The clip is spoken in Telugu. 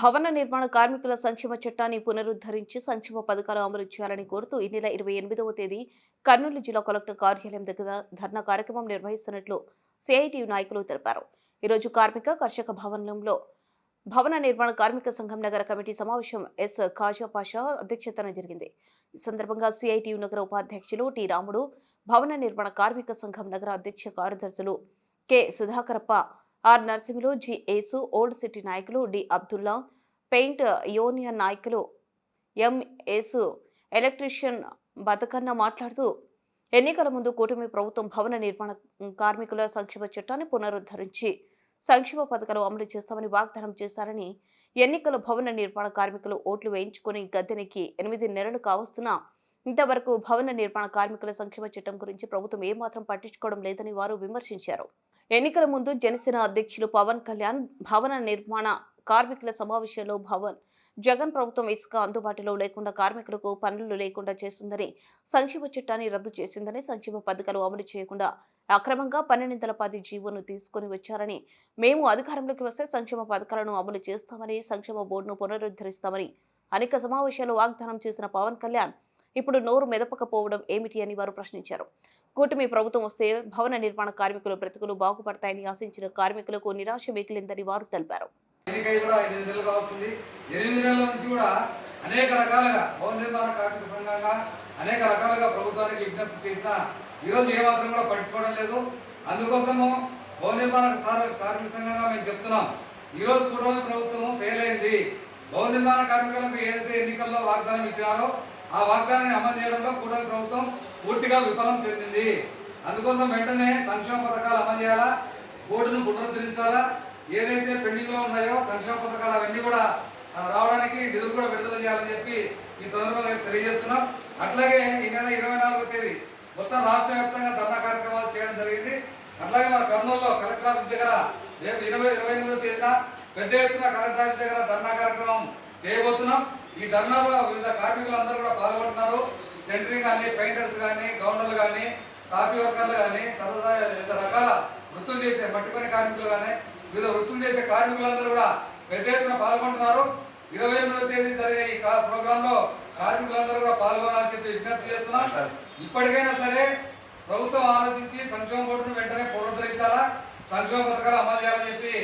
భవన నిర్మాణ కార్మికుల సంక్షేమ చట్టాన్ని పునరుద్ధరించి సంక్షేమ పథకాలు అమలు చేయాలని కోరుతూ ఈ నెల 28వ తేదీ కర్నూలు జిల్లా కలెక్టర్ కార్యాలయం దగ్గర ధర్నా కార్యక్రమం నిర్వహిస్తున్నట్లు సిఐటియు నాయకులు తెలిపారు. ఈరోజు కార్మిక కర్షక భవనంలో భవన నిర్మాణ కార్మిక సంఘం నగర కమిటీ సమావేశం ఎస్ ఖాజా పాషా అధ్యక్షతన జరిగింది. ఈ సందర్భంగా సిఐటియు నగర ఉపాధ్యక్షులు టి రాముడు, భవన నిర్మాణ కార్మిక సంఘం నగర అధ్యక్ష కార్యదర్శులు K Sudhakarappa, R Narasimhulu, G Yesu, old city నాయకులు డి అబ్దుల్లా, పెయింట్ యూనియన్ నాయకులు ఎం ఏసు, ఎలక్ట్రీషియన్ బతకన్న మాట్లాడుతూ ఎన్నికల ముందు కూటమి ప్రభుత్వం భవన నిర్మాణ కార్మికుల సంక్షేమ చట్టాన్ని పునరుద్ధరించి సంక్షేమ పథకాలు అమలు చేస్తామని వాగ్దానం చేశారని, ఎన్నికల భవన నిర్మాణ కార్మికులు ఓట్లు వేయించుకుని గద్దెనికి 8 నెలలు కావస్తున్నా ఇంతవరకు భవన నిర్మాణ కార్మికుల సంక్షేమ చట్టం గురించి ప్రభుత్వం ఏమాత్రం పట్టించుకోవడం లేదని వారు విమర్శించారు. ఎన్నికల ముందు జనసేన అధ్యక్షులు పవన్ కళ్యాణ్ భవన నిర్మాణ కార్మికుల సమావేశంలో జగన్ ప్రభుత్వం ఇసుక అందుబాటులో లేకుండా కార్మికులకు పనులు లేకుండా చేస్తుందని, సంక్షేమ చట్టాన్ని రద్దు చేసిందని, సంక్షేమ పథకాలు అమలు చేయకుండా అక్రమంగా 1210 జీవోను తీసుకుని వచ్చారని, మేము అధికారంలోకి వస్తే సంక్షేమ పథకాలను అమలు చేస్తామని, సంక్షేమ బోర్డును పునరుద్ధరిస్తామని అనేక సమావేశాలు వాగ్దానం చేసిన పవన్ కళ్యాణ్ ఇప్పుడు నోరు మెదపకపోవడం ఏమిటి అని వారు ప్రశ్నించారు. కూటమి ప్రభుత్వం వస్తే భవన నిర్మాణ కార్మికుల బ్రతుకులు బాగుపడతాయని ఆశించిన కార్మికులకు నిరాశ మిగిలిందని వారు తెలిపారు. 8 నెలలుగా వస్తుంది. 8 నెలల నుంచి కూడా అనేక రకాలుగా భవన నిర్మాణ కార్మిక సంఘంగా అనేక రకాలుగా ప్రభుత్వానికి విజ్ఞప్తి చేసినా ఈరోజు ఏమాత్రం కూడా పట్టించుకోవడం లేదు. అందుకోసము భవన నిర్మాణ కార్మిక సంఘంగా మేము చెప్తున్నాం, ఈరోజు కూటమి ప్రభుత్వం ఫెయిల్ అయింది. భవన నిర్మాణ కార్మికులకు ఏదైతే ఎన్నికల్లో వాగ్దానం ఇచ్చినారో ఆ వాగ్దానాన్ని అమలు చేయడంలో కూటమి ప్రభుత్వం పూర్తిగా విఫలం చెందింది. అందుకోసం వెంటనే సంక్షేమ పథకాలు అమలు చేయాలా, బోర్డును పునరుద్ధరించాలా, ఏదైతే పెండింగ్ లో ఉన్నాయో సంక్షేమ పథకాలు అవన్నీ కూడా రావడానికి నిధులు కూడా విడుదల చేయాలని చెప్పి ఈ సందర్భంగా తెలియజేస్తున్నాం. అట్లాగే ఈ నెల 24వ తేదీ మొత్తం రాష్ట్ర వ్యాప్తంగా ధర్నా కార్యక్రమాలు చేయడం జరిగింది. అట్లాగే మన కర్నూలులో కలెక్టర్ ఆఫీస్ దగ్గర రేపు 28వ తేదీన పెద్ద ఎత్తున కలెక్టర్ ఆఫీస్ దగ్గర ధర్నా కార్యక్రమం చేయబోతున్నాం. ఈ ధర్నాలో వివిధ కార్మికులందరూ కూడా పాల్గొంటున్నారు. సెంటరింగ్ కానీ, పెయింటర్స్ కానీ, గౌండర్లు కానీ, కాపీ వర్కర్లు కానీ, తర్వాత వివిధ రకాల వృత్తులు చేసే మట్టి పని కార్మికులు కానీ, వివిధ వృత్తులు చేసే కార్మికులందరూ కూడా పెద్ద ఎత్తున పాల్గొంటున్నారు. 28వ తేదీ జరిగే ఈ ప్రోగ్రామ్ లో కార్మికులందరూ కూడా పాల్గొనాలని చెప్పి విజ్ఞప్తి చేస్తున్నాం. ఇప్పటికైనా సరే ప్రభుత్వం ఆలోచించి సంక్షేమ బోర్డును వెంటనే పునరుద్ధరించాలా, సంక్షేమ పథకాలు అమలు చేయాలని చెప్పి